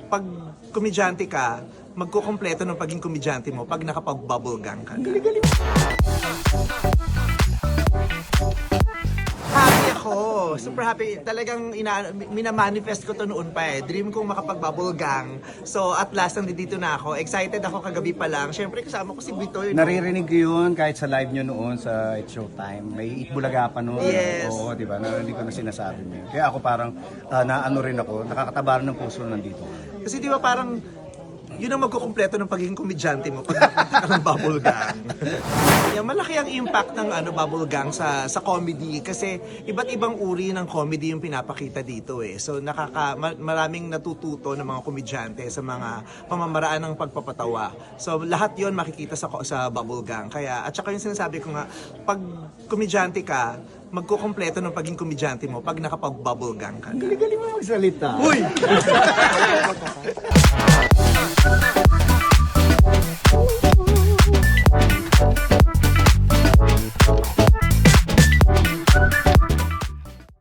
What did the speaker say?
pag komedyante ka, magkukompleto ng pagiging komedyante mo pag nakapag-bubble gang ka na. Happy ako. Super happy. Talagang minamanifest ko to noon pa eh. Dream kong makapag-bubble gang. So at last, nandito na ako. Excited ako kagabi pa lang. Siyempre kasama ko si Bitoy. No? Naririnig ko yun kahit sa live nyo noon sa It's Showtime. May Itbulaga pa noon. Yes. Oo, di ba? Narinig ko na sinasabi niyo. Kaya ako parang naano rin ako, nakakatabaran ng puso nandito. Kasi di ba parang yun ang magkukumpleto ng pagiging komedyante mo pag napunta ka ng bubble gang. Yeah, malaki ang impact ng bubble gang sa comedy kasi iba't ibang uri ng comedy yung pinapakita dito eh. So maraming natututo ng mga komedyante sa mga pamamaraan ng pagpapatawa. So lahat 'yon makikita sa bubble gang. Kaya at saka yung sinasabi ko nga, pag komedyante ka, magkukumpleto ng pagiging komedyante mo pag nakapag-bubble gang ka. Galing mo magsalita. Uy!